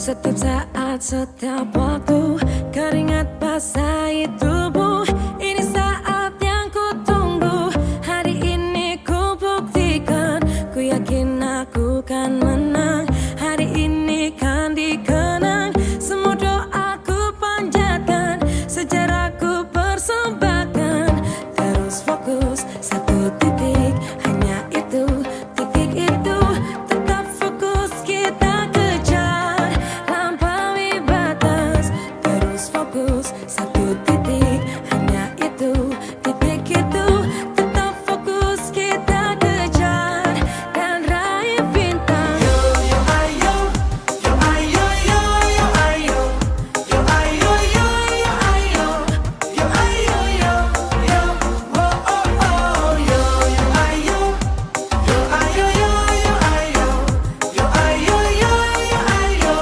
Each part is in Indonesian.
Setiap saat, setiap waktu, keringat basahi tubuh. Ini saat yang ku tunggu. Hari ini ku buktikan, ku yakin aku kan menang. Hari ini kan dikenang, semua doaku panjatkan, sejarahku persembahkan. Terus fokus, satu titik, hanya itu, titik itu. Tetap fokus, kita kejar, lampaui batas. Terus fokus, satu titik, hanya itu, titik itu. Tetap fokus, kita kejar, dan raih bintang. Yo yo ayo, yo ayo yo yo ayo, yo ayo yo yo ayo, yo ayo yo yo, oh oh oh. Yo yo ayo, yo ayo yo yo ayo, yo ayo yo yo ayo.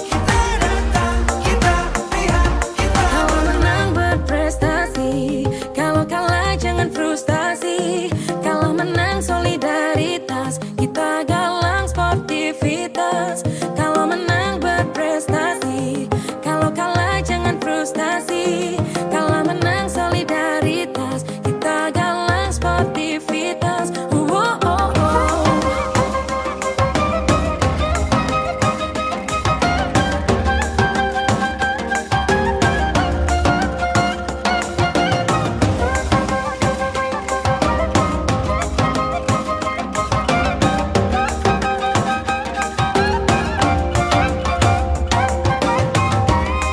Kita datang, kita lihat, kita. Kalau menang berprestasi, kalau kalah jangan frustasi. Kalau menang solidaritas, kita galang sportivitas. Kalau menang berprestasi, kalau kalah jangan frustasi. Kalau menang solidaritas, kita galang sportivitas. Oh, oh, oh.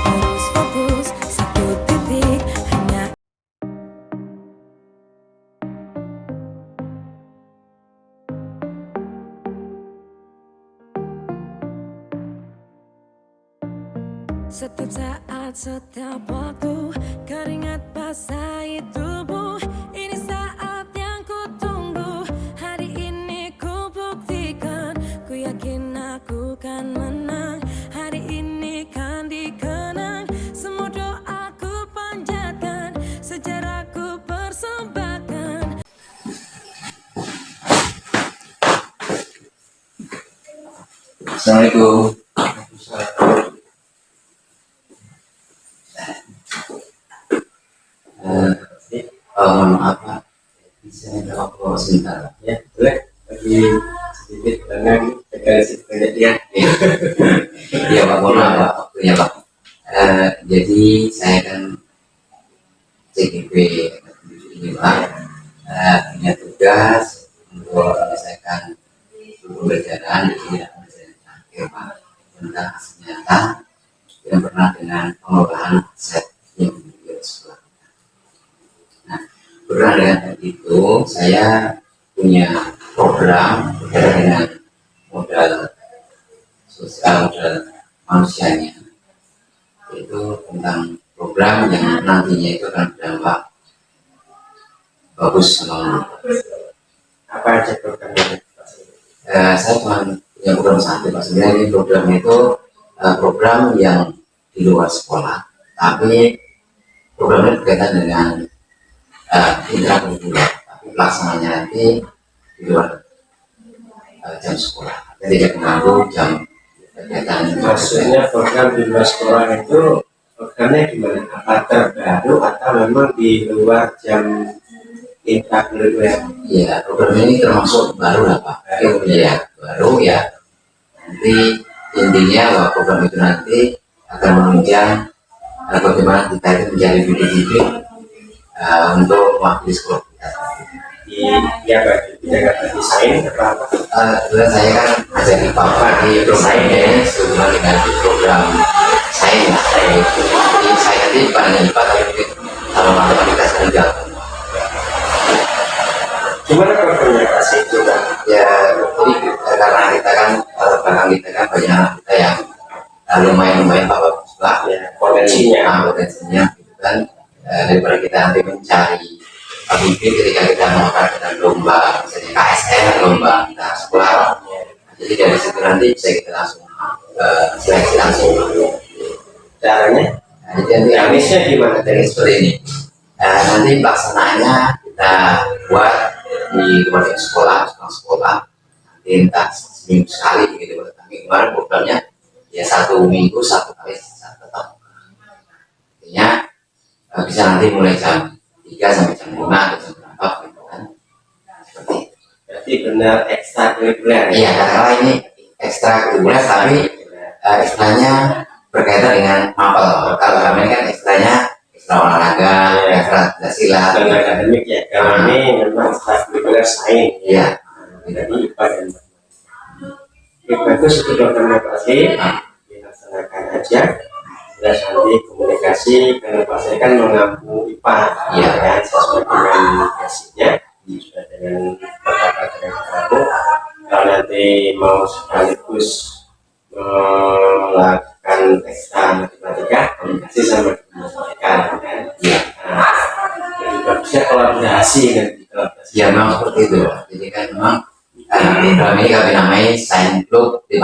Terus fokus, satu titik, hanya. Setiap saat, setiap waktu, keringat basahi tubuh. Ini saat yang ku tunggu. Hari ini ku buktikan, ku yakin aku kan menang. Hari ini kan dikenang, semua doaku panjatkan, sejarahku persembahkan. Assalamualaikum. Mohon maaf Pak, bisa minta waktu sebentar ya? Boleh? Lagi sedikit dengan sedikit ya. Iya Pak, mohon maaf Pak, waktunya Pak. Jadi saya kan CGP ini Pak, punya tugas untuk menyelesaikan pembelajaran di bidang pembelajaran akhir Pak, tentang hasil nyata yang pernah dengan pengolahan aset yang dimiliki oleh sekolah. Nah, berkenaan dengan itu, saya punya program berkaitan dengan modal sosial, modal manusianya, yaitu tentang program yang nantinya itu akan berdampak bagus sama. Apa aja programnya? Saya cuma punya program satu Pak. Sebenarnya ini programnya itu program yang di luar sekolah, tapi programnya berkaitan dengan intrakurikuler, tapi pelaksananya nanti di luar jam sekolah, jadi tidak mengganggu jam kegiatan. Maksudnya program di luar sekolah itu programnya gimana? Apa terbaru atau memang di luar jam intrakurikuler? Iya, program ini termasuk baru lah Pak. Iya, baru ya. Nanti intinya bahwa program itu nanti akan menunjang bagaimana kita itu menjadi bibit-bibit untuk mewakili sekolah kita. Di Jakarta desain atau apa? Kebetulan saya kan ada di Papua di desain ini sehubungan dengan program sains lah. Jadi saya nanti bukan hanya IPA tapi mungkin sama matematika saya gabung. Gimana programnya kasih itu kan? Ya, jadi karena kita kan belakang kita kan banyak anak kita yang lumayan bagus lah Ya, potensinya. potensinya gitu kan. Daripada kita nanti mencari bibit ketika kita mengadakan lomba, misalnya KSN lomba kita sekolah. Jadi dari situ nanti bisa kita langsung seleksi langsung. Caranya? Nah, jadi Teknisnya gimana? teknis seperti ini. Nanti pelaksanaannya kita buat di luar sekolah, nanti entah seminggu sekali begitu. Tapi kemarin programnya ya 1 minggu 1 kali tetap. Artinya bisa nanti mulai jam 3 sampai jam 5 atau jam berapa gitu kan. Seperti itu. Berarti benar ekstrakurikuler. Iya, katakanlah ini ekstrakurikuler tapi ekstranya berkaitan dengan mapel. Kalau kami kan ekstranya ekstra olahraga, ekstra silat, Dan akademik ya. Kalau ini memang ekstrakurikuler sains. iya. Jadi IPA dan matematika. Bagus itu programnya Pak Sri. Dilaksanakan aja. Terus nanti komunikasi karena Pak Sri kan mengampu IPA. Iya. Kan sesuai dengan basicnya. Sesuai dengan kata-kata yang kamu. Kalau nanti mau sekaligus melakukan ekstra matematika, komunikasi sama matematika kan. Iya. Jadi bagusnya kolaborasi nanti. Ya memang seperti itu. Jadi kan memang program ini kami namai Sains Club 58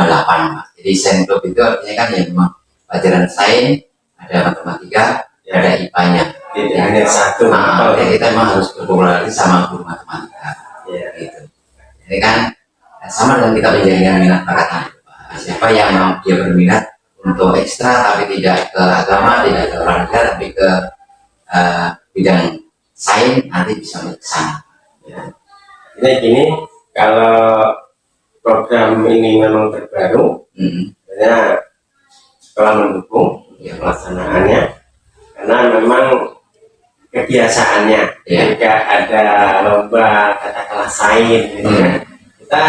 Pak. Jadi Sains Club itu artinya kan ya memang pelajaran sains, ada matematika, ada IPA-nya. Tidak hanya satu. Ya kita memang harus berkolaborasi sama guru matematika. Ya. Gitu. Jadi kan sama dengan kita menjadikan minat bakatnya. Siapa yang mau dia berminat untuk ekstra tapi tidak ke agama, tidak ke olahraga, tapi ke bidang sains nanti bisa ke sana. Ya. Jadi gini, kalau program ini memang terbaru, sebenarnya sekolah mendukung ya pelaksanaannya, karena memang kebiasaannya jika ada lomba katakanlah sains, gitu kan, kita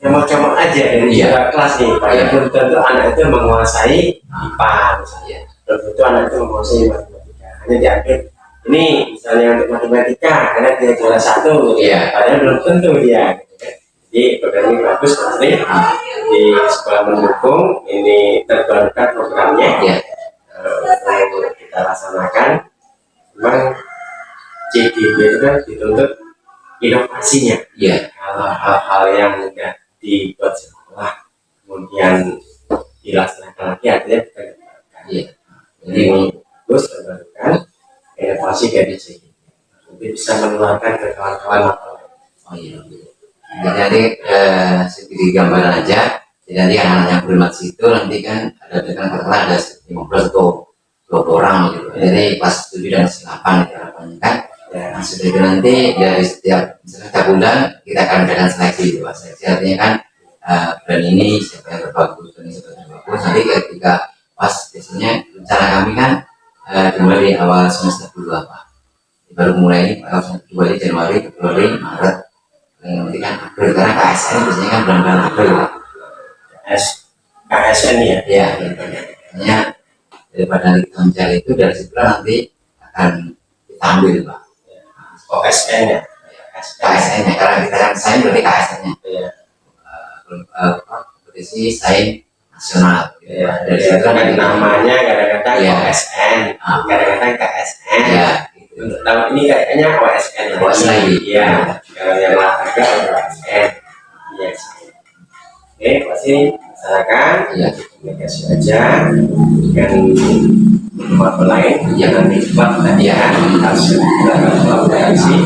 comot-comot aja dari kelas nih, Pak. Belum tentu anak itu menguasai IPA misalnya, belum tentu anak itu menguasai matematika. Hanya diambil ini misalnya untuk matematika karena dia juara 1, padahal belum tentu dia. Jadi program ini bagus pasti di sekolah mendukung, ini terbarukan programnya untuk kita laksanakan. Memang CDB itu kan dituntut inovasinya. Kalau hal-hal yang mudah dibuat sekolah kemudian dilaksanakan lagi artinya bukan jadi bagus terbarukan inovasi dari sini nanti bisa menularkan ke kawan-kawan lokal. Jadi sedikit gambaran aja. Jadi nanti anak-anak yang berminat situ nanti kan ada katakanlah ada 15 atau 20 orang gitu. Jadi kelas 7 dan 8 itu harapannya kan. Nah, sudah itu nanti dari setiap bulan kita akan adakan seleksi gitu Pak. Seleksi artinya kan bulan ini siapa yang terbagus, bulan ini siapa yang terbagus. Nanti ketika pas biasanya rencana kami kan dimulai di awal semester 2 Pak. Baru mulai awal semester 2 di Januari, Februari, Maret. Nanti kan April karena KSN biasanya kan bulan-bulan April Pak. KSN ya? Iya, hanya daripada kita mencari itu dari situ nanti akan kita ambil Pak. OSN ya? KSN nya karena kita kan sains berarti KSN nya kompetisi sains nasional dari situ kan namanya kadang-kadang OSN kadang-kadang KSN gitu. Untuk tahun ini kayaknya OSN iya kalau yang olahraga OSN iya. Oke pasti masyarakat komunikasi aja dengan tempat lain jangan nikmat tadi ya hasil kolaborasi.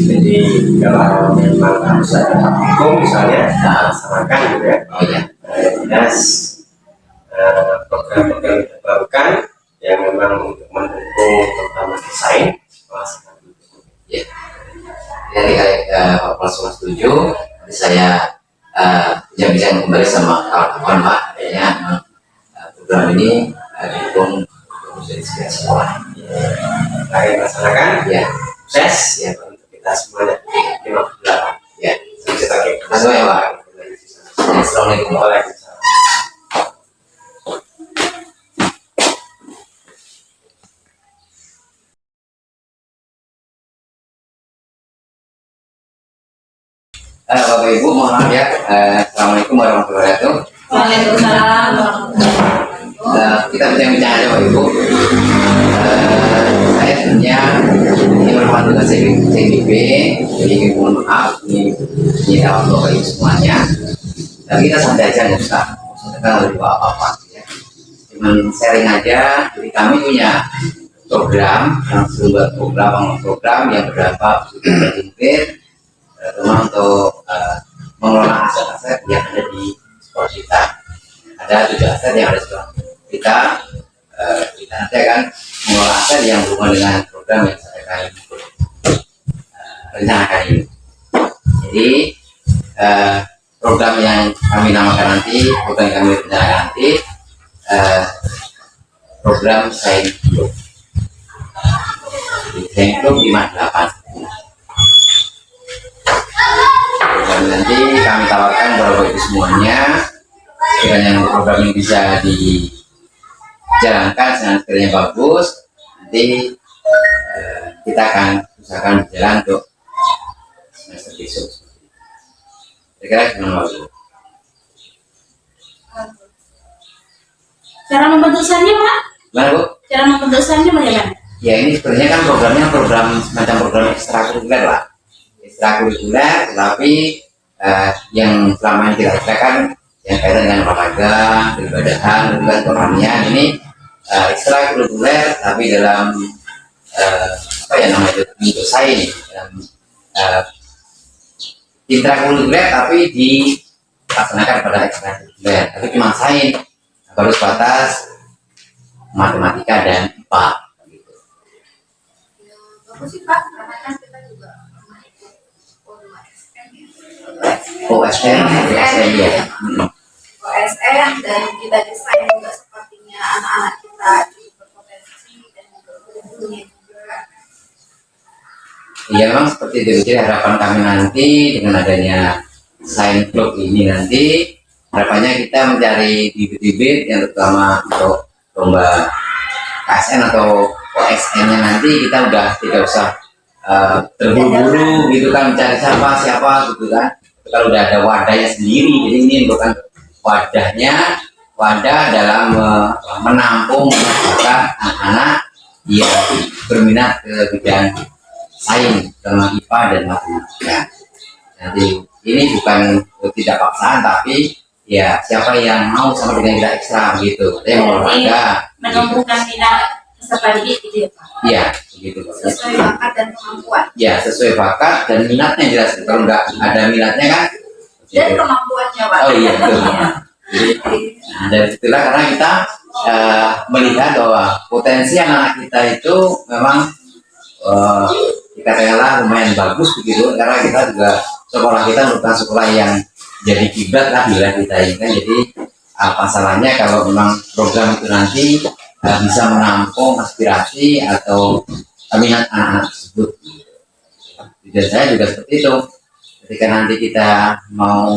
Jadi kalau memang harus ada hukum misalnya laksanakan gitu ya. Jelas program-program terbarukan yang memang untuk mendukung terutama desain jadi Pak Kepala setuju nanti saya bincang kembali sama kawan-kawan Pak kayaknya program ini didukung dari sekitar sekolah laksanakan sukses ya untuk kita semuanya 58 ya sebagai terima ya Pak. Assalamualaikum warahmatullahi wabarakatuh. Bapak Ibu mohon maaf ya. Assalamualaikum warahmatullahi wabarakatuh. Waalaikumsalam. Kita bincang-bincang aja Bapak Ibu. Saya sebenarnya ini merupakan tugas CDB, jadi mohon maaf ini tahun Bapak Ibu semuanya. Tapi kita santai aja nggak usah harus bawa apa-apa ya. Cuman sharing aja. Jadi kami punya program yang sebuah program yang berdampak konkret terutama untuk mengelola aset-aset yang ada di sekolah kita. ada 7 aset yang ada sekarang. Kita nanti akan mengolah aset yang berhubungan dengan program yang saya akan rencanakan ini. Jadi program yang kami namakan nanti, program yang kami rencanakan nanti, program Sains Club. Sains Club 58. Dan nanti kami tawarkan kepada ibu semuanya, sekiranya program ini bisa dijalankan, sekiranya bagus, nanti kita akan usahakan berjalan untuk semester besok. Kira-kira gimana Pak? Cara membentukannya Pak? Gimana Bu? Cara membentukannya bagaimana? Ya ini sebenarnya kan programnya semacam program ekstrakurikuler lah, ekstrakurikuler, tapi yang selama ini kita kerjakan yang kaitan dengan olahraga, peribadahan, dan kerohanian ini ekstrakurikuler, tapi dalam apa ya namanya itu sains, intrakurikuler tapi dilaksanakan pada ekstrakurikuler, tapi cuma sains, baru sebatas matematika dan IPA. Bagus sih Pak, karena kan kita juga pernah ikut OSN ya. OSN dan kita desain juga sepertinya anak-anak kita berpotensi dan berguna juga. Iya memang seperti itu. Jadi harapan kami nanti dengan adanya Sains Club ini nanti harapannya kita mencari bibit-bibit yang terutama untuk lomba KSN atau OSN-nya nanti kita udah tidak usah terburu-buru gitu kan mencari siapa gitu kan. Kalau udah ada wadahnya sendiri, jadi ini bukan wadah dalam menampung anak-anak yang berminat ke bidang sains, terutama IPA dan matematika. Nanti ini bukan tidak paksaan, tapi ya siapa yang mau sama dengan kita ekstra gitu, yang mau olahraga, menumbuhkan minat peserta didik gitu ya Pak? iya begitu Pak. Sesuai bakat dan kemampuan. Ya sesuai bakat dan minatnya jelas. Kalau nggak ada minatnya kan Dan kemampuannya Pak. oh iya betul. Jadi dari situlah karena kita melihat bahwa potensi anak kita itu memang dikatakanlah lumayan bagus begitu, karena kita juga sekolah kita merupakan sekolah yang jadi kiblat lah bila kita ini kan. Jadi apa salahnya kalau memang program itu nanti bisa menampung aspirasi atau minat anak-anak tersebut. Dan saya juga seperti itu. Ketika nanti kita mau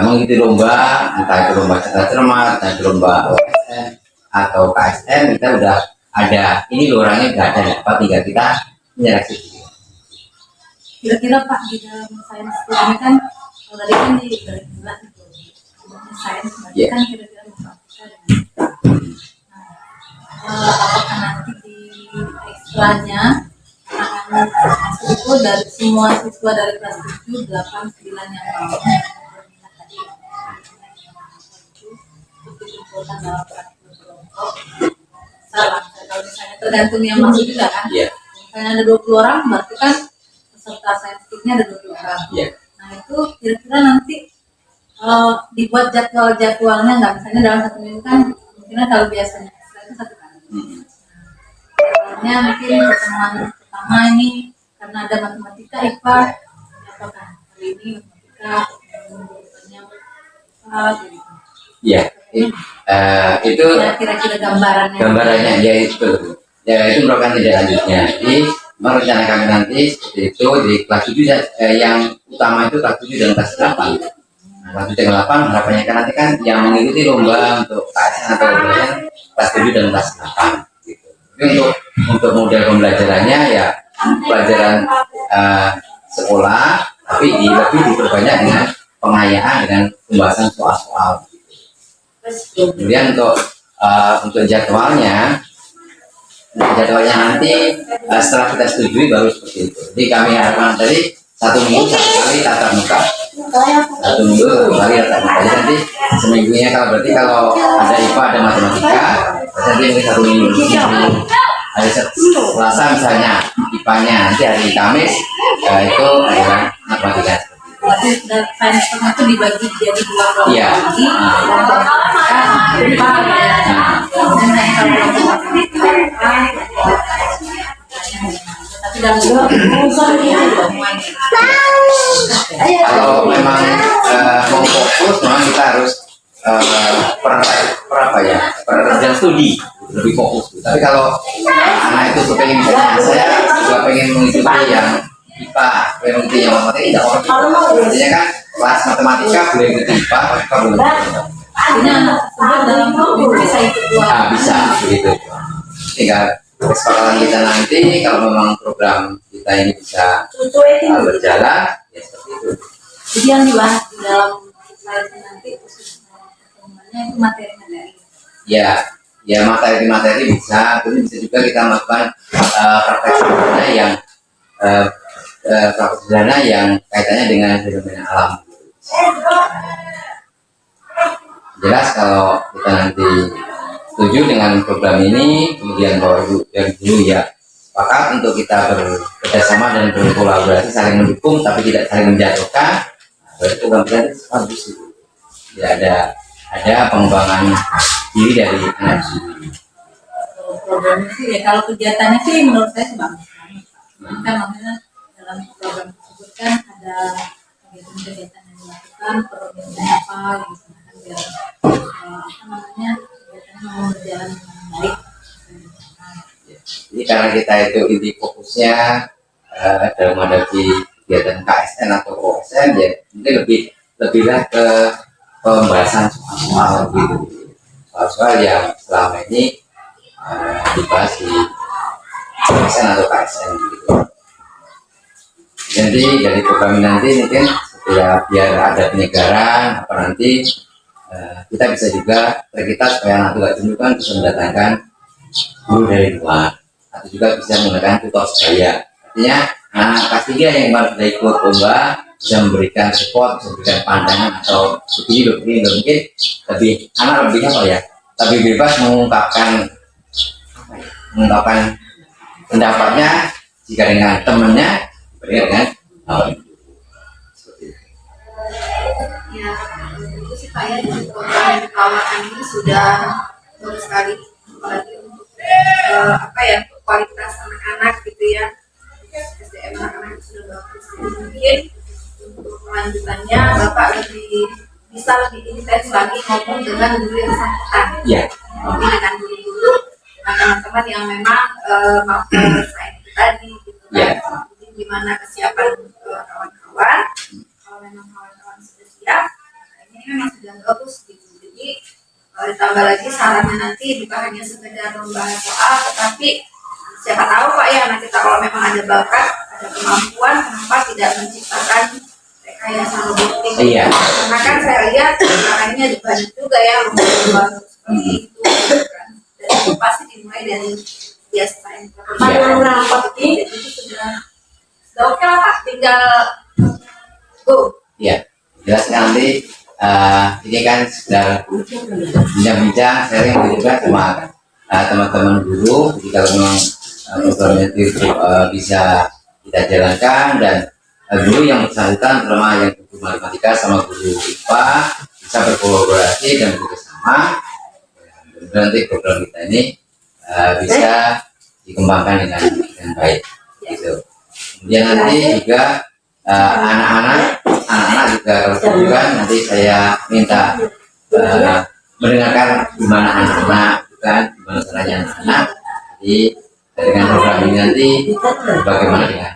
mengikuti lomba, entah itu lomba cerdas cermat, entah itu lomba OSN atau KSN, kita udah ada ini loh, orangnya nggak ada dapat, tinggal kita menyeleksi. Kira-kira Pak di dalam sains ini kan kalau tadi kan di curriculum itu sains berarti kan kira-kira memperhatikan dengan apakah nanti di ekstranya anak-anak itu dari semua siswa dari kelas 7, 8, 9 yang mau berminat tadi itu dikumpulkan dalam kelompok. Salah, kalau misalnya tergantung yang masuk juga kan. Misalnya ada 20 orang, berarti kan peserta saintiknya ada 20 orang. Nah itu kira-kira nanti dibuat jadwalnya nggak, misalnya dalam 1 minggu kan mungkin kalau biasanya itu 1 kali. Jadwalnya mungkin pertemuan pertama ini karena ada matematika IPA, apakah hari ini matematika gitu. Iya, itu Ya, kira-kira gambarannya ya itu merupakan tindak lanjutnya. Jadi merencanakan kami nanti seperti itu di kelas 7 yang utama itu kelas 7 dan kelas 8. Nah, kelas 7 dan 8 harapannya kan nanti kan yang mengikuti lomba untuk KSN atau lomba kelas 7 dan kelas 8 gitu. Jadi untuk model pembelajarannya ya pelajaran sekolah, tapi lebih diperbanyak dengan pengayaan dengan pembahasan soal-soal. Kemudian untuk jadwalnya nanti setelah kita setujui baru seperti itu. Jadi kami harapkan tadi 1 minggu 1 kali tatap muka, 1 minggu 1 kali tatap muka. Jadi nanti seminggunya kalau ada IPA ada matematika, nanti mungkin 1 minggu. Hari Selasa misalnya IPA-nya, nanti hari Kamis itu adalah matematika. berarti sains setengah itu dibagi jadi 2 kelompok Iya. lagi dan matematika IPA ya. Dan yang kalau kelompok itu IPA tapi dalam dua Kalau memang mau fokus, memang kita harus per apa ya, per jam studi lebih fokus. Tapi kalau anak itu kepengen, saya juga pengen mengikuti yang IPA, pengen mengikuti yang matematika, tidak apa-apa. Artinya kan kelas matematika boleh ikuti IPA, matematika boleh ikuti. artinya anak tersebut dalam itu bisa ikut dua. Bisa begitu. Tinggal kesepakatan kita nanti kalau memang program kita ini bisa berjalan, ya seperti itu. Jadi yang dibahas di dalam slide nanti khususnya pertemuannya itu materi-materi. Ya materi-materi bisa, kemudian bisa juga kita melakukan praktek sederhana yang kaitannya dengan fenomena alam. Jelas kalau kita nanti setuju dengan program ini, kemudian dari dulu ya sepakat untuk kita bekerjasama dan berkolaborasi, saling mendukung tapi tidak saling menjatuhkan. Berarti program kita bagus itu. Tidak ada pengembangan diri dari anak sendiri. Programnya sih ya kalau kegiatannya sih menurut saya sih bagus. Kan maksudnya dalam program tersebut kan ada kegiatan-kegiatan yang dilakukan, programnya apa gitu kan biar apa namanya kegiatannya mau berjalan dengan baik. Jadi karena kita itu inti fokusnya dalam menghadapi kegiatan KSN atau OSN, ya mungkin lebihlah ke pembahasan soal-soal gitu, soal-soal yang selama ini dibahas di KSN atau KSN gitu. Jadi dari program ini nanti mungkin ya biar ada penyegaran apa nanti kita bisa juga kita supaya anak tidak jenuh kan bisa mendatangkan guru dari luar atau juga bisa menggunakan tutor saya. Artinya anak kelas 3 yang baru ikut lomba bisa memberikan support, bisa memberikan pandangan atau begini mungkin lebih anak lebih apa ya, lebih bebas mengungkapkan pendapatnya jika dengan temannya dengan seperti itu. Ya, itu sih Pak ya, dari program yang ditawarkan ini sudah bagus sekali, apalagi untuk untuk kualitas anak-anak gitu ya, SDM anak-anak sudah bagus. Jadi mungkin untuk kelanjutannya Bapak bisa lebih intens lagi ngomong dengan guru yang bersangkutan, mungkin dengan guru-guru, dengan teman-teman yang memang mampu saya tadi gitu kan. Jadi gimana kesiapan kawan-kawan, kalau memang kawan-kawan sudah siap, ini memang sudah bagus gitu. Jadi ditambah lagi sarannya nanti bukan hanya sekedar membahas soal, tetapi siapa tahu Pak ya anak kita kalau memang ada bakat, ada kemampuan, kenapa tidak menciptakan rekayasa robotik? Karena kan saya lihat makanya banyak juga ya lomba-lomba seperti itu kan. Dan itu pasti dimulai dari biasa jadi itu sudah oke lah Pak, tinggal go. Ya, jelas nanti ini kan sudah bincang-bincang sharing juga sama teman-teman guru. Jadi kalau memang programnya itu bisa kita jalankan dan guru yang bersangkutan terutama yang guru matematika sama guru IPA bisa berkolaborasi dan bekerjasama, dan nanti program kita ini bisa dikembangkan dengan baik gitu. Kemudian nanti juga anak-anak juga kalau tujuan nanti saya minta mendengarkan gimana anak-anak kan, gimana caranya anak-anak. Jadi dengan program ini nanti bagaimana dengan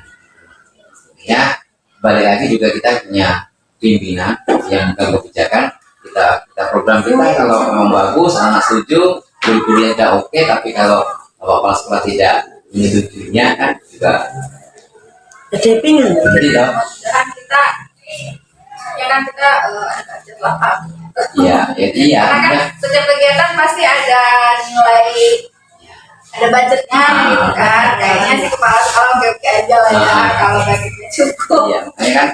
ya, balik lagi juga kita punya pimpinan yang kebijakan kita program kita kalau memang bagus, anak setuju, guru-gurunya tidak oke, tapi kalau kepala sekolah tidak menyetujuinya kan juga jadi kita ada budget lah Pak. Iya. Karena kan setiap kegiatan pasti ada nilai, ada budgetnya gitu kan. Kayaknya sih kepala sekolah oke aja lah ya kalau budgetnya cukup. Iya, makanya kan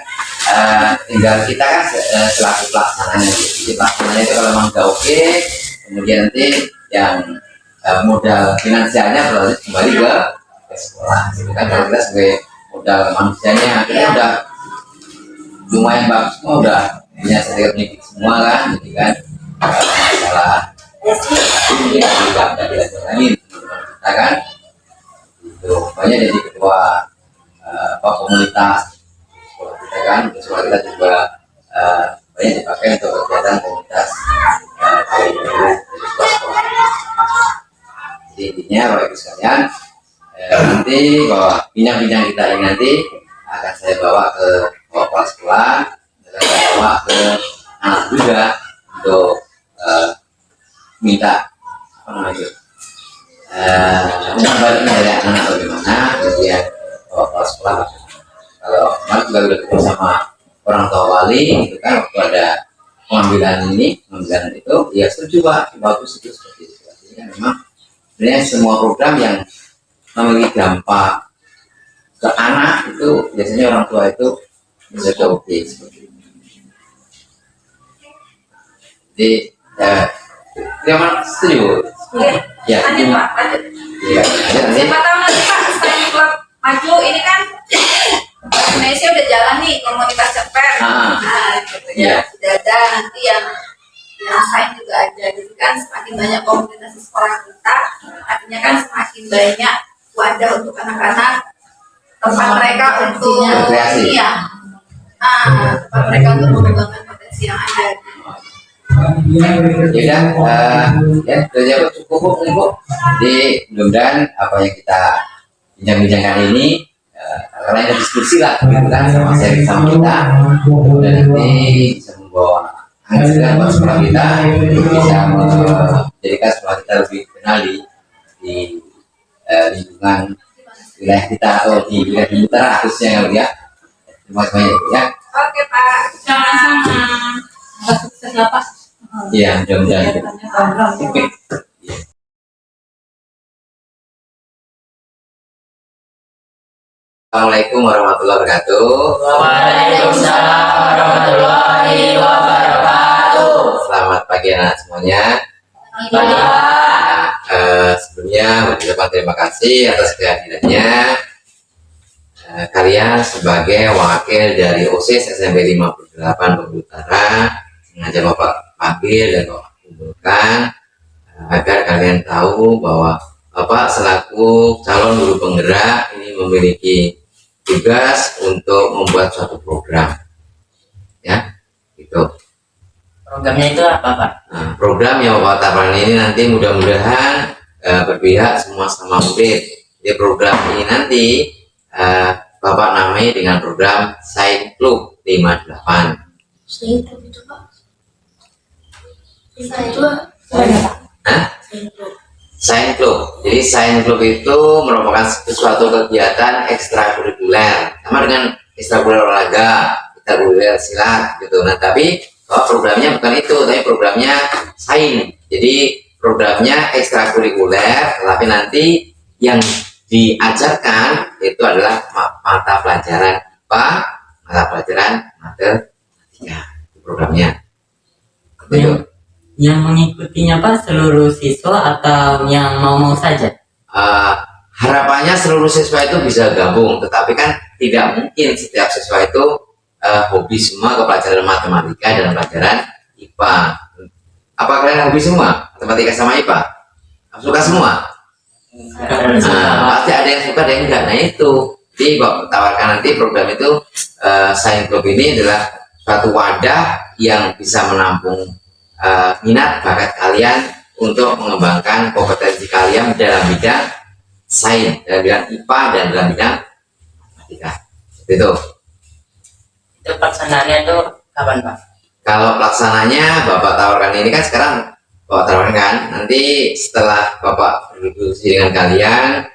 tinggal kita kan selaku pelaksananya. Jadi pelaksananya itu kalau memang udah oke, kemudian nanti yang modal finansialnya berarti kembali ke sekolah. Itu kan kalau kita sebagai modal manusianya kita udah lumayan bagus semua, udah punya sertifikat semua kan, jadi kan masalah ya juga nggak dilanjutkan kita kan itu banyak jadi ketua komunitas sekolah kita kan, sekolah kita juga banyak dipakai untuk kegiatan komunitas dari sekolah. Jadi intinya Bapak Ibu sekalian, nanti bahwa bincang-bincang kita ini nanti akan saya bawa ke kepala sekolah, dan saya bawa ke anak juga untuk minta apa namanya itu baliknya dari anak bagaimana, kemudian kepala sekolah kalau kemarin juga udah ketemu sama orang tua wali itu kan waktu ada pengambilan itu ya setuju Pak, bagus itu seperti itu. Artinya memang sebenarnya semua program yang memiliki dampak ke anak itu biasanya orang tua itu menjaga oke seperti itu. Jadi setuju ya Lanjut Pak, lanjut. ya nanti Siapa tahu nanti Pak selain klub maju ini kan Indonesia udah jalan nih komunitas ceper. Gitu ya. Sudah ada nanti yang lain juga ada. Jadi kan semakin banyak komunitas di sekolah kita, artinya kan semakin banyak wadah untuk anak-anak, tempat mereka untuk Berkreasi. ya. Tempat mereka untuk mengembangkan potensi yang ada. ya sudah cukup nih Bu. Jadi mudah-mudahan apa yang kita bincang-bincangkan ini karena ada diskusi lah gitu kan sama kita dan nanti bisa membawa hasilnya buat sekolah kita, bisa menjadikan sekolah kita lebih kenal di lingkungan wilayah kita atau di wilayah Utara khususnya ya. Terima kasih banyak ya. Oke Pak. Sama-sama. Sukses ya Pak. Iya, mudah-mudahan. Kegiatannya. Assalamualaikum warahmatullahi wabarakatuh. Waalaikumsalam warahmatullahi wabarakatuh. Selamat pagi anak semuanya. Sebelumnya mengucapkan terima kasih atas kehadirannya kalian sebagai wakil dari OSIS SMP 58 Bogor Utara. Sengaja Bapak panggil dan Bapak kumpulkan agar kalian tahu bahwa Bapak selaku calon guru penggerak ini memiliki tugas untuk membuat suatu program, ya, gitu. Programnya itu apa Pak? Nah, program yang Bapak tawarkan ini nanti mudah-mudahan berpihak semua sama murid. Jadi program ini nanti Bapak namai dengan program Sains Club 58. Sains Club itu Pak? Sains Club. Jadi Sains Club itu merupakan suatu kegiatan ekstrakurikuler, sama dengan ekstrakurikuler olahraga, ekstrakurikuler silat gitu. Nah, tapi programnya bukan itu, tapi programnya sains. Jadi programnya ekstrakurikuler, tapi nanti yang diajarkan itu adalah mata pelajaran IPA, mata pelajaran matematika. Programnya. Gitu. Yang mengikutinya Pak seluruh siswa atau yang mau-mau saja? Harapannya seluruh siswa itu bisa gabung, tetapi kan tidak mungkin setiap siswa itu hobi semua ke pelajaran matematika dan pelajaran IPA. Apa kalian hobi semua matematika sama IPA? Suka semua? Pasti ada yang suka, ada yang enggak. Nah itu, jadi Bapak tawarkan nanti program itu Sains Club ini adalah suatu wadah yang bisa menampung minat bakat kalian untuk mengembangkan kompetensi kalian dalam bidang sains, dalam bidang IPA dan dalam bidang matematika. Itu Pelaksanaannya itu kapan Pak? kalau pelaksananya Bapak tawarkan ini kan sekarang Bapak tawarkan kan, nanti setelah Bapak berdiskusi dengan kalian,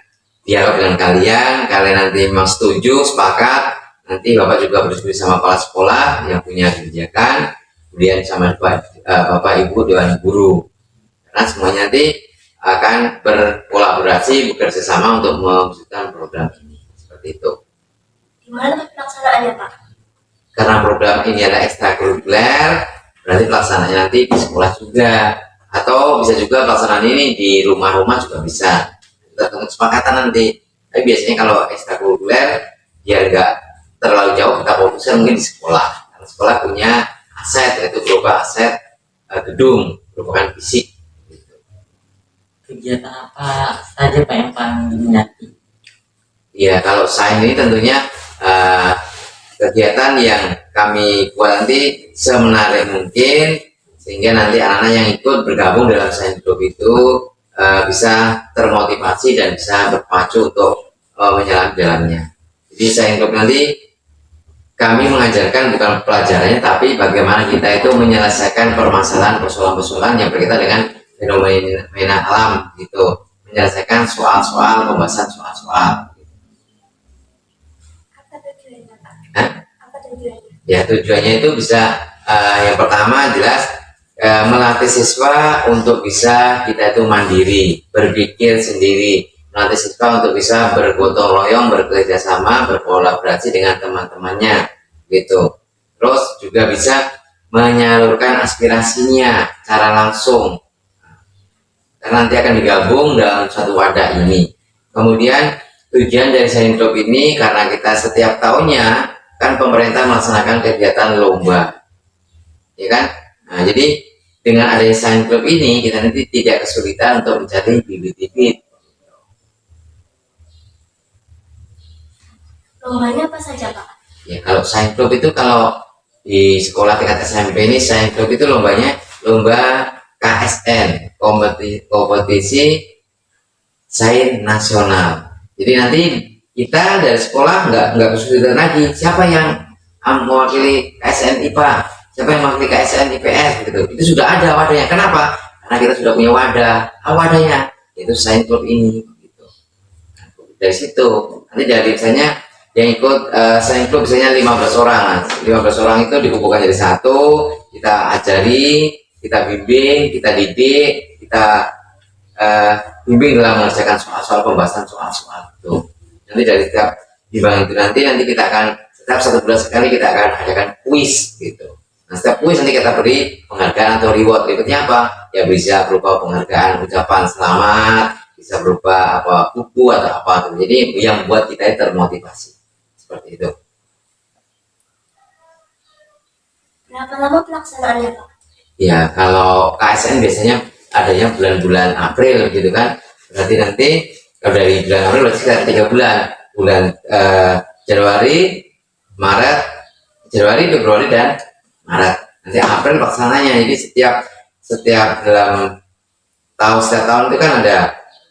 dialog dengan kalian nanti memang setuju, sepakat, nanti Bapak juga berdiskusi sama kepala sekolah yang punya kebijakan, kemudian sama Bapak Ibu Dewan Guru, karena semuanya nanti akan berkolaborasi, bekerja sama untuk mewujudkan program ini, seperti itu. Gimana pelaksanaannya Pak? Karena program ini adalah ekstrakurikuler, berarti pelaksananya nanti di sekolah juga, atau bisa juga pelaksanaan ini di rumah-rumah juga bisa, tergantung kesepakatan nanti. Tapi biasanya kalau ekstrakurikuler biar nggak terlalu jauh kita fokuskan mungkin di sekolah. sekolah punya aset, yaitu berupa aset gedung, merupakan fisik. Kegiatan apa saja Pak yang paling diminati? Ya, kalau sains ini tentunya kegiatan yang kami buat nanti semenarik mungkin, sehingga nanti anak-anak yang ikut bergabung dalam sains group itu bisa termotivasi dan bisa berpacu untuk menyelam dalamnya. Jadi sains group nanti kami mengajarkan bukan pelajarannya, tapi bagaimana kita itu menyelesaikan permasalahan, persoalan-persoalan yang berkaitan dengan fenomena alam gitu, menyelesaikan soal-soal, pembahasan soal-soal. Apa tujuannya, Pak? Hah? Apa tujuannya? Ya, tujuannya itu bisa yang pertama jelas melatih siswa untuk bisa kita itu mandiri, berpikir sendiri, melatih siswa untuk bisa bergotong royong, bekerja sama, berkolaborasi dengan teman-temannya gitu. Terus juga bisa menyalurkan aspirasinya secara langsung, karena nanti akan digabung dalam satu wadah ini. Kemudian tujuan dari sains group ini, karena kita setiap tahunnya kan pemerintah melaksanakan kegiatan lomba, ya kan? Nah, jadi dengan adanya sains group ini kita nanti tidak kesulitan untuk mencari bibit-bibit. Lombanya apa saja, Pak? Ya, kalau sains group itu kalau di sekolah tingkat SMP ini sains group itu lombanya lomba KSN, kompetisi sains nasional. Jadi nanti kita dari sekolah nggak kesulitan lagi siapa yang mewakili KSN IPA, siapa yang mewakili KSN IPS gitu. Itu sudah ada wadahnya. Kenapa? Karena kita sudah punya wadah. Wadahnya yaitu sains group ini gitu. Nah, dari situ nanti dari misalnya yang ikut sains group misalnya 15 orang. 15 orang itu dikumpulkan jadi satu, kita ajari, kita bimbing, kita didik, kita bimbing dalam mengerjakan soal-soal, pembahasan soal-soal itu. Nanti dari setiap bimbingan itu nanti kita akan setiap 1 bulan sekali kita akan adakan kuis gitu. Nah, setiap kuis nanti kita beri penghargaan atau reward. Berikutnya apa? Ya bisa berupa penghargaan, ucapan selamat, bisa berupa apa buku atau apa. Jadi yang buat kita termotivasi seperti itu. Berapa lama pelaksanaannya, Pak? Ya, kalau KSN biasanya adanya bulan-bulan April gitu kan. Berarti nanti kalau dari bulan April berarti sekitar 3 bulan. Bulan Januari, Maret, Februari dan Maret. Nanti April pelaksananya. Jadi setiap dalam setiap tahun itu kan ada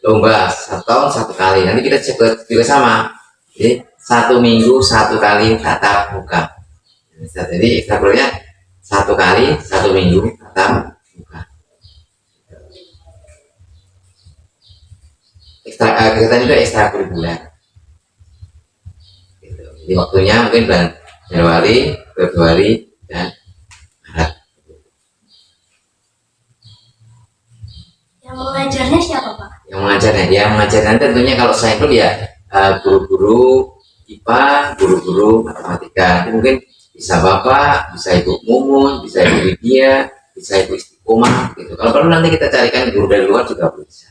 lomba 1 tahun 1 kali. Nanti kita cek juga sama. Jadi 1 minggu 1 kali tatap muka. Jadi ekstrakurikulernya 1 kali 1 minggu tatap muka. Kegiatan itu ekstrakurikuler. Gitu. Jadi waktunya mungkin bulan Januari, Februari, dan Maret. Yang mengajarnya siapa, Pak? Yang mengajarnya tentunya kalau saya itu ya guru-guru IPA, guru-guru matematika. Nanti mungkin bisa Bapak, bisa Ibu Mumun, bisa Ibu Widya, bisa Ibu Istiqomah gitu. Kalau perlu nanti kita carikan guru dari luar juga bisa.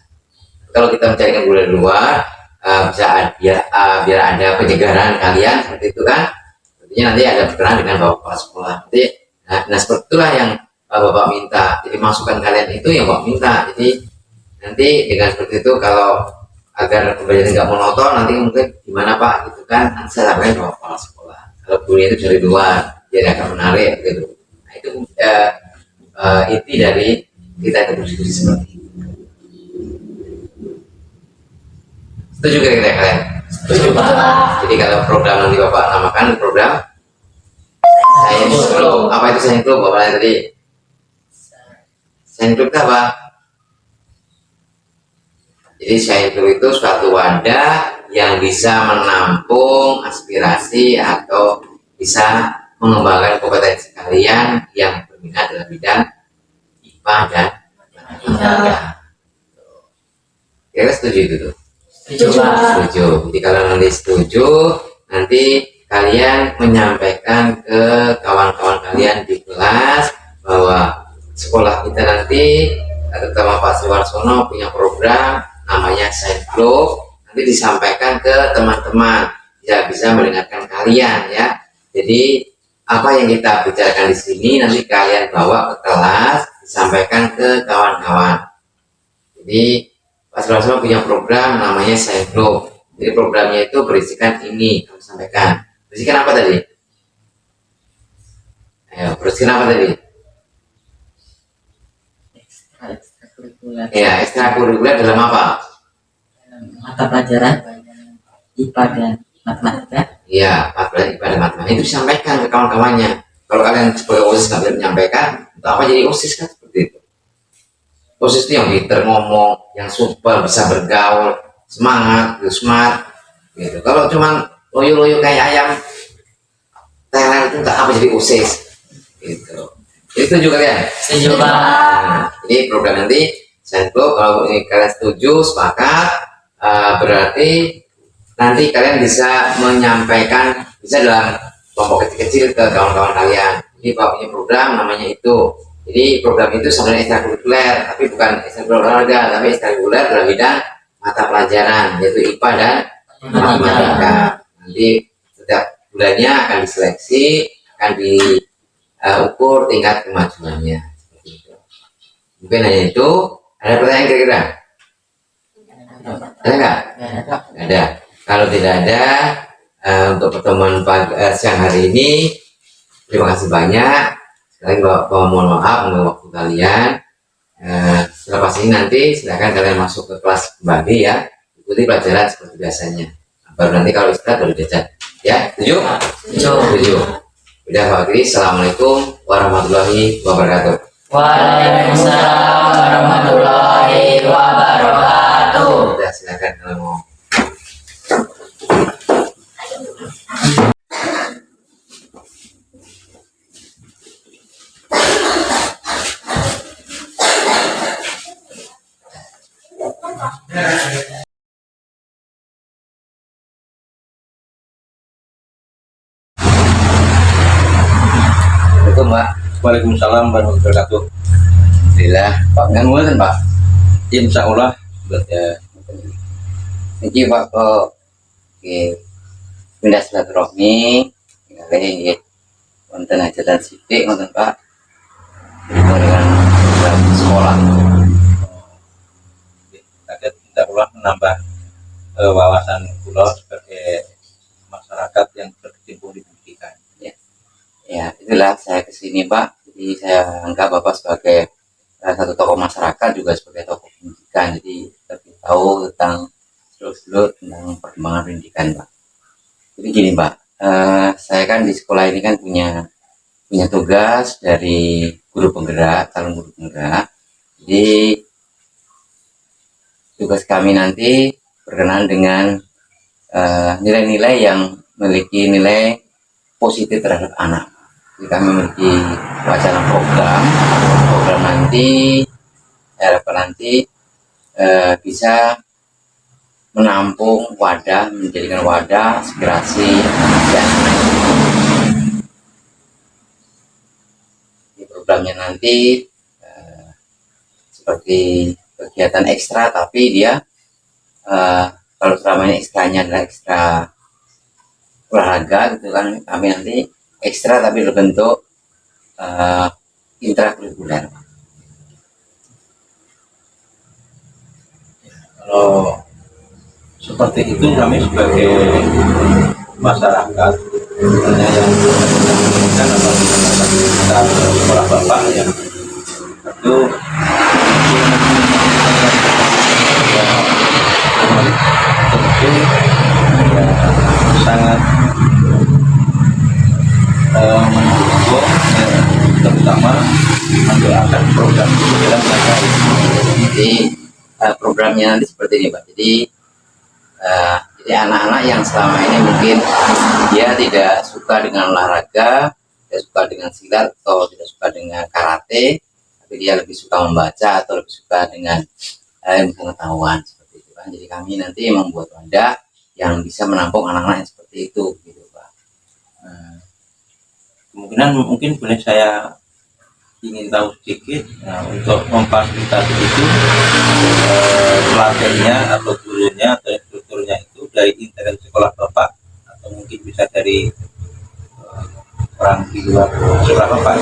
Kalau kita mencarikan guru dari luar, bisa biar ada penyegaran kalian seperti itu kan. Tentunya nanti ada berkenan dengan Bapak sekolah. Nanti, nah seperti itulah yang Bapak minta. Jadi masukan kalian itu yang Bapak minta. Jadi nanti dengan seperti itu kalau agar pembelajaran nggak monoton, nanti mungkin gimana Pak gitu kan. Nanti saya sampaikan Bapak kepala sekolah. Kalau gurunya itu dari luar, jadi akan menarik gitu. Nah itu inti dari kita itu berdiskusi seperti itu. Setuju kira-kira kalian? Setuju Pak. Jadi kalau program nanti Bapak namakan program Sains Group. Apa itu Sains Group Bapak tadi? Sains Group itu apa? Jadi Sains Group itu suatu wadah yang bisa menampung aspirasi atau bisa mengembangkan kompetensi kalian yang berminat dalam bidang IPA dan matematika. Kira-kira setuju itu tuh? Setuju. Jadi kalau nanti setuju, nanti kalian menyampaikan ke kawan-kawan kalian di kelas bahwa sekolah kita nanti, terutama Pak Sriwarsono punya program namanya Sains Group. Nanti disampaikan ke teman-teman, ya bisa mendengarkan kalian ya. Jadi apa yang kita bicarakan di sini nanti kalian bawa ke kelas, disampaikan ke kawan-kawan. Jadi Pak Sulasma punya program namanya Science Group. Jadi programnya itu berisikan ini, kami sampaikan. Berisikan apa tadi? Ayo, berisikan apa tadi? Ekstrakurikuler. Ya, ekstrakurikuler dalam apa? Mata pelajaran IPA dan matematika. Ya, pelajaran IPA dan matematika itu disampaikan ke kawan-kawannya. Kalau kalian sebagai OSIS nggak bisa menyampaikan, untuk apa jadi OSIS kan seperti itu? OSIS itu yang pinter ngomong, yang supel, bisa bergaul, semangat, smart, gitu. Kalau cuman loyo-loyo kayak ayam teler itu nggak apa jadi OSIS, gitu. Itu juga ya. Setuju Pak. Nah, jadi program nanti saya kalau ini kalian setuju, sepakat, berarti nanti kalian bisa menyampaikan, bisa dalam kelompok kecil-kecil ke kawan-kawan kalian. Jadi Pak punya program namanya itu. Jadi program itu sebenarnya ekstrakurikuler, tapi bukan ekstrakurikuler olahraga, tapi ekstrakurikuler dalam bidang mata pelajaran, yaitu IPA dan matematika. Nanti setiap bulannya akan diseleksi, akan diukur tingkat kemajuannya. Seperti itu. Mungkin hanya itu. Ada pertanyaan kira-kira? Ada nggak? Nggak ada. Kalau tidak ada, untuk pertemuan siang hari ini, terima kasih banyak. Sekali lagi mohon maaf mengganggu waktu kalian. Selepas ini nanti silakan kalian masuk ke kelas kembali ya, ikuti pelajaran seperti biasanya. Baru nanti kalau istirahat baru jajan. Ya, setuju? Setuju. Udah Pak Kris, assalamualaikum warahmatullahi wabarakatuh. Waalaikumsalam warahmatullahi wabarakatuh. Udah silakan kalau mau. Assalamualaikum Pak. Waalaikumsalam warahmatullahi wabarakatuh. Alhamdulillah. Pak nggak ngulur Pak? Insya Allah Ya. Jadi Pak kok pindah silaturahmi, kali konten ajaran sidik konten Pak. Dengan sekolah. Kaget insya Allah menambah wawasan pulau sebagai masyarakat yang berkecimpung di pendidikan. Ya, itulah saya kesini Pak. Jadi saya anggap Bapak sebagai satu tokoh masyarakat juga sebagai tokoh pendidikan. Jadi lebih tahu tentang seluk-beluk tentang perkembangan pendidikan Pak. Jadi gini Pak, saya kan di sekolah ini kan punya tugas dari guru penggerak, calon guru penggerak. Jadi tugas kami nanti berkenaan dengan nilai-nilai yang memiliki nilai positif terhadap anak. Jadi kami memiliki wacana program nanti harapan nanti bisa menampung wadah, menjadikan wadah aspirasi dan di programnya nanti seperti kegiatan ekstra, tapi dia kalau selama ini ekstranya adalah ekstra olahraga gitu kan, kami nanti ekstra tapi berbentuk intrakurikuler. Kalau seperti itu kami sebagai masyarakat hanya yang menginginkan atau kita sekolah bapak yang itu tentu ya, sangat mendukung terutama mendoakan program yang baik. Jadi programnya nanti seperti ini Pak. Jadi anak-anak yang selama ini mungkin dia tidak suka dengan olahraga, tidak suka dengan silat atau tidak suka dengan karate, tapi dia lebih suka membaca atau lebih suka dengan pengetahuan seperti itu kan. Jadi kami nanti membuat wadah yang bisa menampung anak-anak yang seperti itu gitu Pak. Kemungkinan mungkin boleh saya ingin tahu sedikit untuk memfasilitasi itu pelatihnya atau gurunya atau instrukturnya itu dari internal sekolah bapak atau mungkin bisa dari orang di luar sekolah Bapak?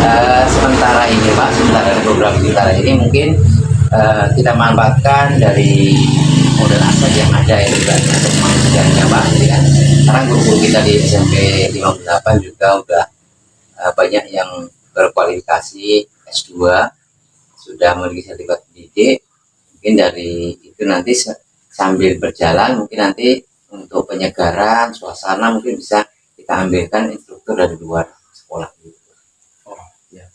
Ya, sementara ini Pak, sementara program kita ini mungkin kita manfaatkan dari model aset yang ada ya untuk pengajarnya Pak. Jadi kan sekarang guru-guru kita di SMP 58 juga udah banyak yang berkualifikasi S2, sudah memiliki sertifikat pendidik. Mungkin dari itu nanti sambil berjalan mungkin nanti untuk penyegaran suasana mungkin bisa kita ambilkan instruktur dari luar sekolah gitu. Oh ya,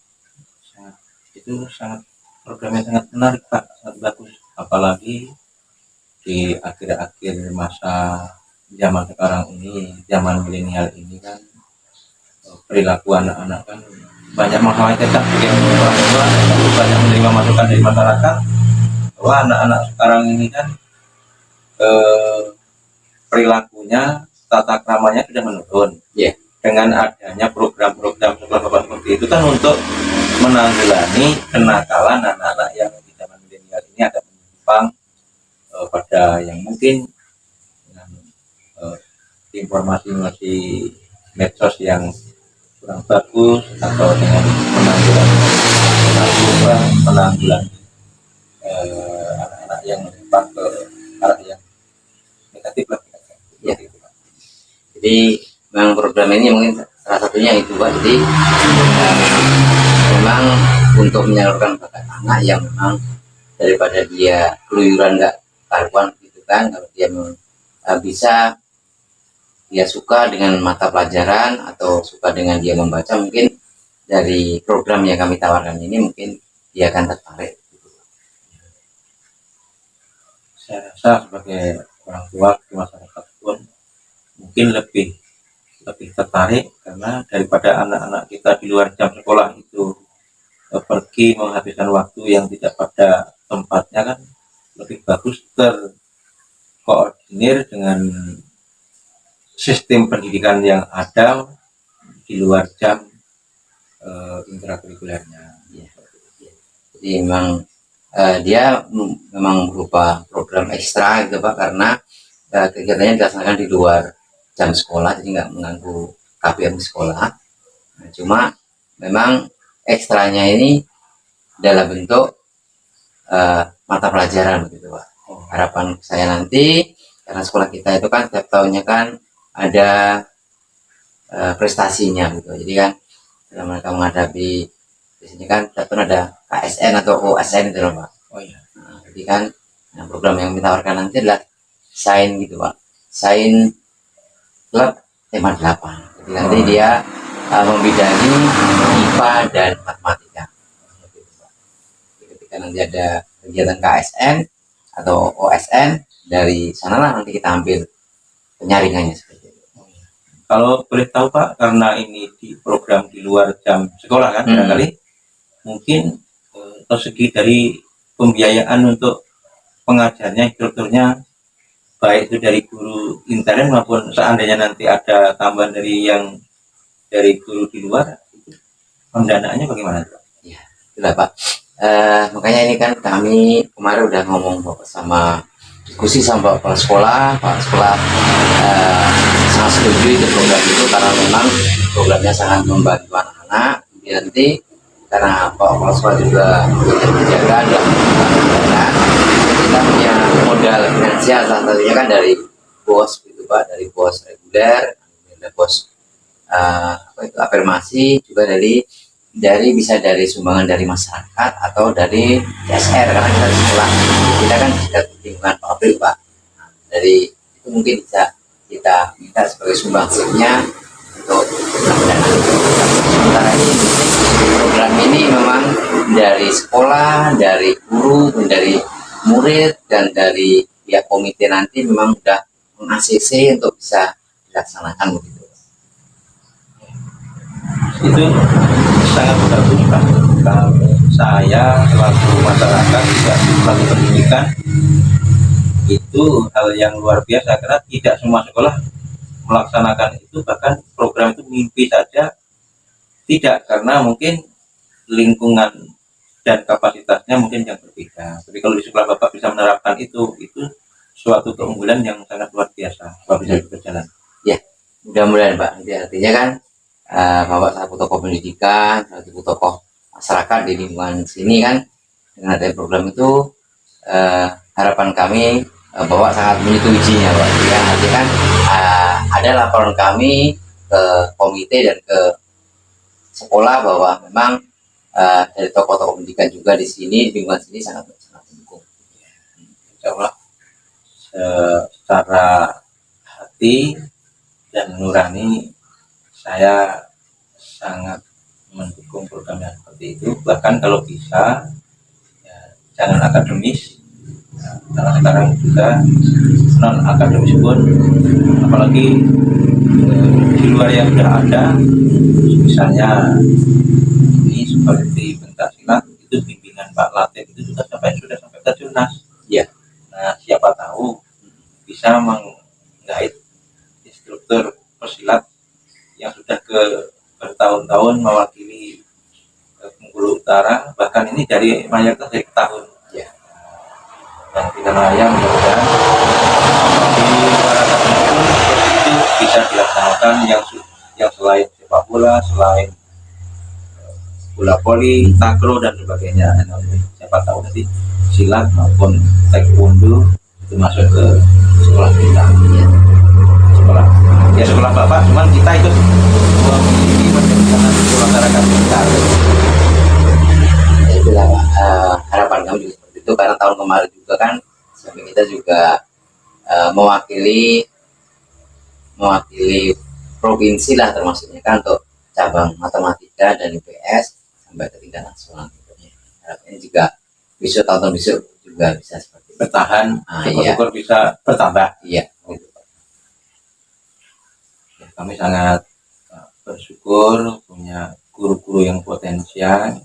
itu sangat programnya sangat menarik Pak, sangat bagus. Apalagi di akhir-akhir masa zaman sekarang ini, zaman milenial ini kan, perilaku anak-anak kan banyak masalah cetak bikin orang tua banyak menerima masukan dari masyarakat bahwa anak-anak sekarang ini kan perilakunya, tata kramanya sudah menurun. Yeah. Dengan adanya program-program sekolah seperti itu kan untuk menanggulangi kenakalan anak-anak yang di zaman milenial ini agak menyimpang pada yang mungkin dengan informasi medsos yang kurang bagus atau dengan menanggulangi anak-anak yang menyimpang ke arah yang negatif lah. Ya. Jadi memang program ini mungkin salah satunya itu Pak. Jadi memang untuk menyalurkan bakat anak yang memang daripada dia keluyuran nggak karuan gitu kan, kalau dia bisa, dia suka dengan mata pelajaran atau suka dengan dia membaca, mungkin dari program yang kami tawarkan ini mungkin dia akan tertarik gitu. Saya rasa sebagai orang tua di masyarakat pun mungkin lebih tertarik karena daripada anak-anak kita di luar jam sekolah itu pergi menghabiskan waktu yang tidak pada tempatnya, kan lebih bagus terkoordinir dengan sistem pendidikan yang ada di luar jam intrakurikulernya. Jadi memang dia memang berupa program ekstra gitu Pak, karena kegiatannya dilaksanakan di luar jam sekolah, jadi nggak mengganggu KPM sekolah. Nah, cuma memang ekstranya ini dalam bentuk mata pelajaran begitu Pak. Harapan saya nanti, karena sekolah kita itu kan setiap tahunnya kan ada prestasinya gitu, jadi kan dalam mereka menghadapi di sini kan setiap tahun ada KSN atau OSN itu loh Pak. Oh iya. Nah, jadi kan program yang ditawarkan nanti adalah Sain gitu Pak, Sain Klub tema 8. Jadi nanti dia membidangi IPA dan matematika. Jadi ketika nanti ada kegiatan KSN atau OSN, dari sanalah nanti kita ambil penyaringannya seperti itu. Kalau boleh tahu Pak, karena ini di program di luar jam sekolah kan, barangkali mungkin segi dari pembiayaan untuk pengajarnya, instrukturnya, baik itu dari guru intern maupun seandainya nanti ada tambahan dari guru di luar, pendanaannya bagaimana Pak? Ya, itulah Pak. Makanya ini kan kami kemarin udah ngomong sama diskusi sama Pak Sekolah sangat setuju itu program itu, karena memang programnya sangat membantu anak-anak. Nanti karena Pak Kepala Sekolah juga menjaga dan kita punya modal finansial, salah satunya kan dari bos gitu Pak, dari bos reguler, ada bos afirmasi, juga bisa dari sumbangan dari masyarakat atau dari CSR, karena kita di sekolah kita kan tidak lingkungan pabrik Pak. Nah, dari itu mungkin bisa kita minta sebagai sumbangsihnya untuk pendanaan. Sementara ini program ini memang dari sekolah, dari guru, dan dari murid, dan dari pihak komite nanti memang sudah meng-ACC untuk bisa dilaksanakan begitu. Itu sangat bagus Pak. Kalau saya selaku masyarakat juga selaku pendidikan, itu hal yang luar biasa, karena tidak semua sekolah melaksanakan itu, bahkan program itu mimpi saja tidak, karena mungkin lingkungan dan kapasitasnya mungkin yang berbeda. Tapi kalau di sekolah Bapak bisa menerapkan itu suatu keunggulan yang sangat luar biasa kalau bisa berjalan. Ya, mudah-mudahan Pak. Jadi artinya kan Bapak satu tokoh pendidikan, satu tokoh masyarakat di lingkungan sini kan, dengan adanya program itu harapan kami Bapak sangat menyetujuinya, Pak. Ya, nanti kan ada laporan kami ke komite dan ke sekolah bahwa memang dari tokoh-tokoh pendidikan juga di sini, di lingkungan sini sangat mendukung. Insya Allah secara hati dan nurani saya sangat mendukung program yang seperti itu. Bahkan kalau bisa ya, jangan akademis. Nah, karena sekarang juga non akademis pun, apalagi di luar yang sudah ada, misalnya ini seperti pencaksilat itu bimbingan Pak Latif itu sudah sampai ke Jurnas. Ya. Nah, siapa tahu bisa menggait instruktur pesilat yang sudah bertahun-tahun mewakili Bengkulu Utara, bahkan ini dari mayoritas dari tahun. Ya. Dan tidak layak mudah-mudahan di masyarakat itu bisa dilaksanakan yang selain sepak bola, selain bola voli, takraw dan sebagainya. Siapa tahu nanti silat maupun taekwondo itu masuk ke sekolah kita. Sekolah Bapak, cuman kita ikut memiliki bagaimana sekolah masyarakat kita. Itulah harapan kami juga seperti itu, karena tahun kemarin juga kan sampai kita juga mewakili provinsi lah termasuknya kan, untuk cabang matematika dan IPS sampai ke tingkat nasional. Harapannya juga besok, tahun besok juga bisa seperti itu. Bertahan, Iya. syukur bisa bertambah. Iya. Kami sangat bersyukur punya guru-guru yang potensial,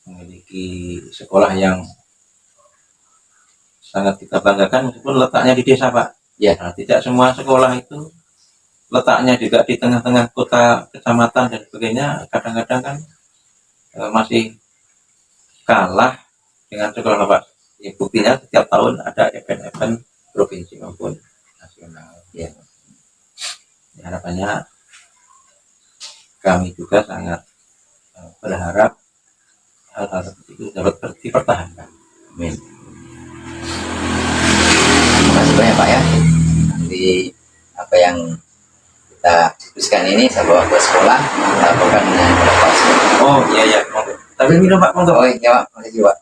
memiliki sekolah yang sangat kita banggakan meskipun letaknya di desa, Pak. Ya. Nah, tidak semua sekolah itu letaknya juga di tengah-tengah kota, kecamatan dan sebagainya. Kadang-kadang kan masih kalah dengan sekolah, Pak. Ya, buktinya setiap tahun ada event-event provinsi maupun nasional. Ya. Harapannya kami juga sangat berharap hal-hal seperti itu dapat dipertahankan. Amin. Terima kasih banyak Pak ya. Nanti apa yang kita diskusikan ini saya bawa ke sekolah, kita laporkan dengan Pak. Oh iya, monggo. Tapi minum Pak, monggo. Oh iya Pak, makasih Pak.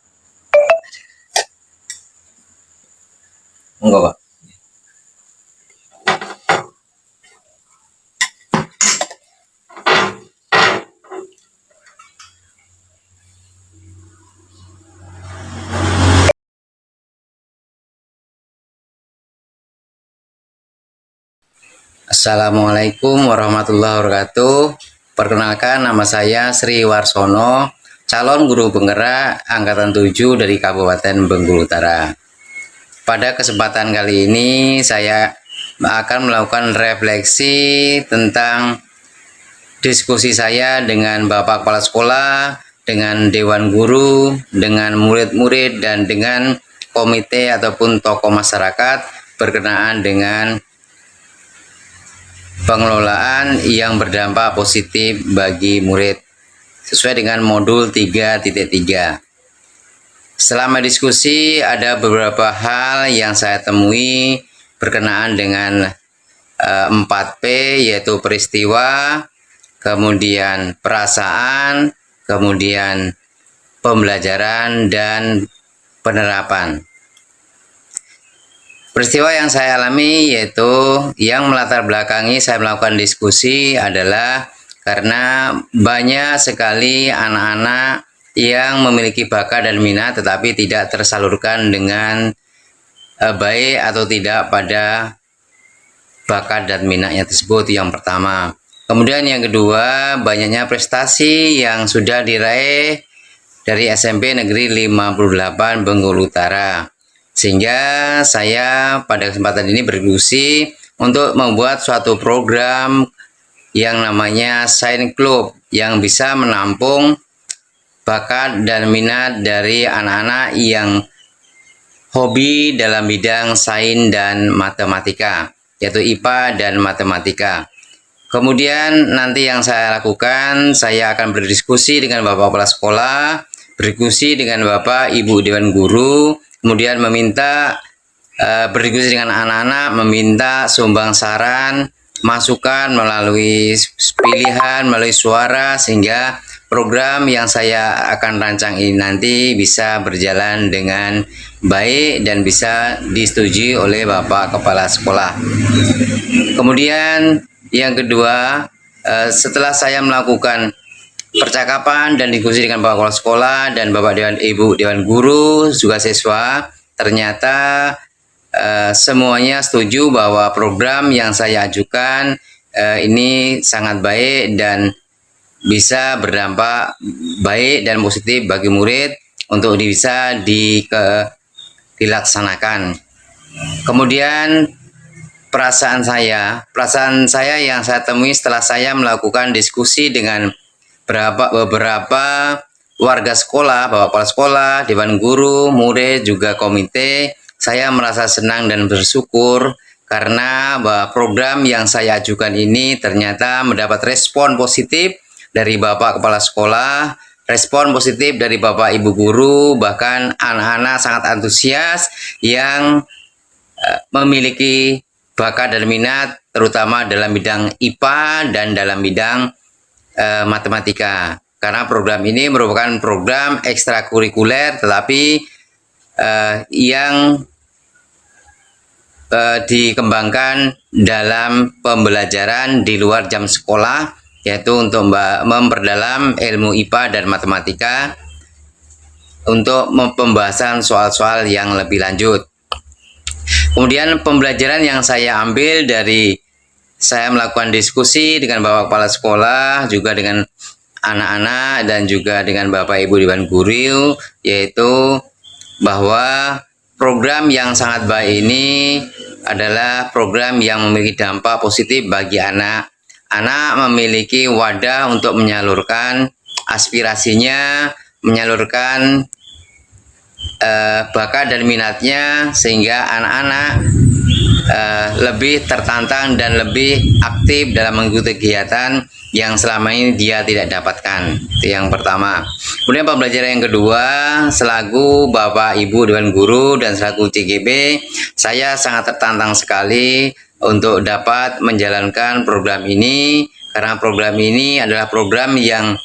Monggo Pak. Assalamualaikum warahmatullahi wabarakatuh. Perkenalkan, nama saya Sri Warsono, calon guru penggerak angkatan 7 dari Kabupaten Bengkulu Utara. Pada kesempatan kali ini saya akan melakukan refleksi tentang diskusi saya dengan Bapak Kepala Sekolah, dengan Dewan Guru, dengan murid-murid, dan dengan komite ataupun tokoh masyarakat berkenaan dengan pengelolaan yang berdampak positif bagi murid sesuai dengan modul 3.3. Selama diskusi ada beberapa hal yang saya temui berkenaan dengan 4P, yaitu peristiwa, kemudian perasaan, kemudian pembelajaran dan penerapan. Peristiwa yang saya alami yaitu yang melatar belakangi saya melakukan diskusi adalah karena banyak sekali anak-anak yang memiliki bakat dan minat tetapi tidak tersalurkan dengan baik atau tidak pada bakat dan minatnya tersebut, yang pertama. Kemudian yang kedua, banyaknya prestasi yang sudah diraih dari SMP Negeri 58 Bengkulu Utara. Sehingga saya pada kesempatan ini berdiskusi untuk membuat suatu program yang namanya Science Club yang bisa menampung bakat dan minat dari anak-anak yang hobi dalam bidang sains dan matematika, yaitu IPA dan matematika. Kemudian nanti yang saya lakukan, saya akan berdiskusi dengan Bapak Kepala Sekolah, berdiskusi dengan Bapak Ibu Dewan Guru, kemudian meminta berdiskusi dengan anak-anak, meminta sumbang saran, masukan melalui pilihan, melalui suara, sehingga program yang saya akan rancang ini nanti bisa berjalan dengan baik dan bisa disetujui oleh Bapak Kepala Sekolah. Kemudian yang kedua, setelah saya melakukan percakapan dan diskusi dengan Bapak Kepala Sekolah dan Bapak Ibu Dewan Guru juga siswa, ternyata semuanya setuju bahwa program yang saya ajukan ini sangat baik dan bisa berdampak baik dan positif bagi murid untuk bisa dilaksanakan. Kemudian perasaan saya yang saya temui setelah saya melakukan diskusi dengan beberapa warga sekolah, Bapak Kepala Sekolah, Dewan Guru, murid, juga komite, saya merasa senang dan bersyukur karena bahwa program yang saya ajukan ini ternyata mendapat respon positif dari Bapak Kepala Sekolah, respon positif dari Bapak Ibu Guru, bahkan anak-anak sangat antusias yang memiliki bakat dan minat terutama dalam bidang IPA dan dalam bidang matematika. Karena program ini merupakan program ekstrakurikuler tetapi yang dikembangkan dalam pembelajaran di luar jam sekolah, yaitu untuk memperdalam ilmu IPA dan matematika untuk pembahasan soal-soal yang lebih lanjut. Kemudian pembelajaran yang saya ambil dari saya melakukan diskusi dengan Bapak Kepala Sekolah, juga dengan anak-anak dan juga dengan Bapak Ibu Dewan Guru, yaitu bahwa program yang sangat baik ini adalah program yang memiliki dampak positif bagi anak. Anak memiliki wadah untuk menyalurkan aspirasinya, menyalurkan bakat dan minatnya, sehingga anak-anak lebih tertantang dan lebih aktif dalam mengikuti kegiatan yang selama ini dia tidak dapatkan. Itu yang pertama. Kemudian pembelajaran yang kedua, selaku Bapak Ibu Dewan Guru dan selaku CGB, saya sangat tertantang sekali untuk dapat menjalankan program ini, karena program ini adalah program yang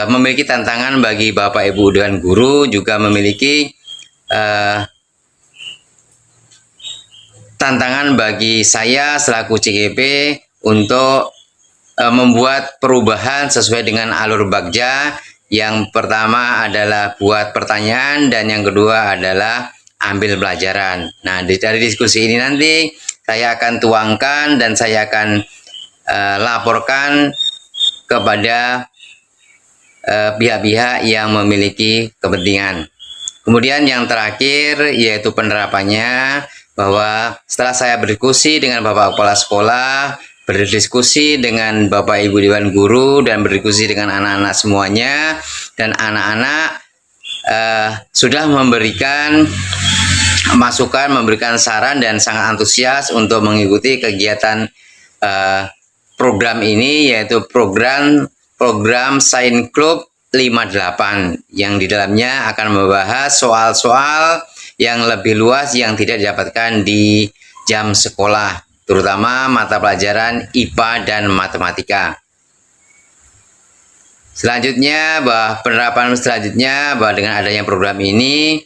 memiliki tantangan bagi Bapak Ibu Dewan Guru, juga memiliki tantangan bagi saya selaku CGP untuk membuat perubahan sesuai dengan alur Bagja. Yang pertama adalah buat pertanyaan dan yang kedua adalah ambil pelajaran. Nah, dari diskusi ini nanti saya akan tuangkan dan saya akan laporkan kepada pihak-pihak yang memiliki kepentingan. Kemudian yang terakhir yaitu penerapannya, bahwa setelah saya berdiskusi dengan Bapak Kepala Sekolah, berdiskusi dengan Bapak Ibu Dewan Guru, dan berdiskusi dengan anak-anak semuanya, dan anak-anak sudah memberikan masukan, memberikan saran dan sangat antusias untuk mengikuti kegiatan program ini, yaitu program Science Club 58 yang di dalamnya akan membahas soal-soal yang lebih luas yang tidak didapatkan di jam sekolah, terutama mata pelajaran IPA dan matematika. Selanjutnya, penerapan selanjutnya dengan adanya program ini,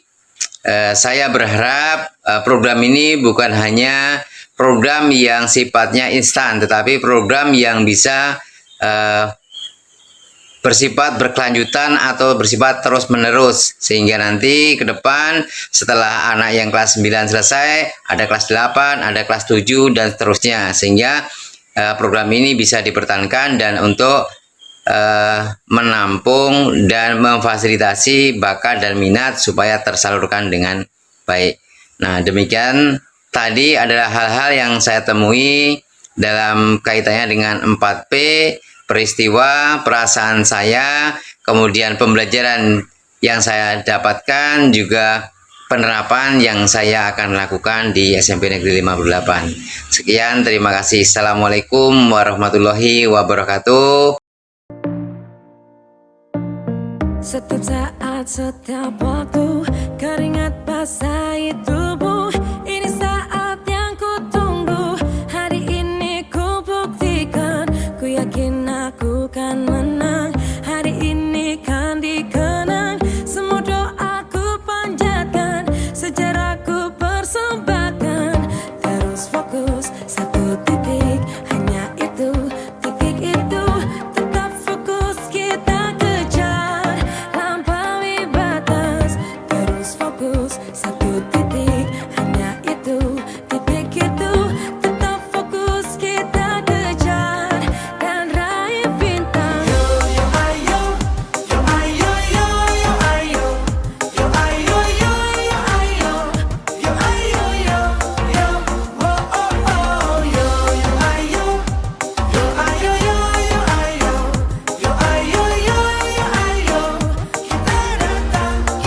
saya berharap program ini bukan hanya program yang sifatnya instan, tetapi program yang bisa bersifat berkelanjutan atau bersifat terus-menerus, sehingga nanti ke depan setelah anak yang kelas 9 selesai, ada kelas 8, ada kelas 7 dan seterusnya, sehingga program ini bisa dipertahankan dan untuk menampung dan memfasilitasi bakat dan minat supaya tersalurkan dengan baik. Nah, demikian tadi adalah hal-hal yang saya temui dalam kaitannya dengan 4P, peristiwa, perasaan saya, kemudian pembelajaran yang saya dapatkan, juga penerapan yang saya akan lakukan di SMP Negeri 58. Sekian, terima kasih. Assalamualaikum warahmatullahi wabarakatuh. Setiap saat, setiap waktu, keringat basahi tubuh.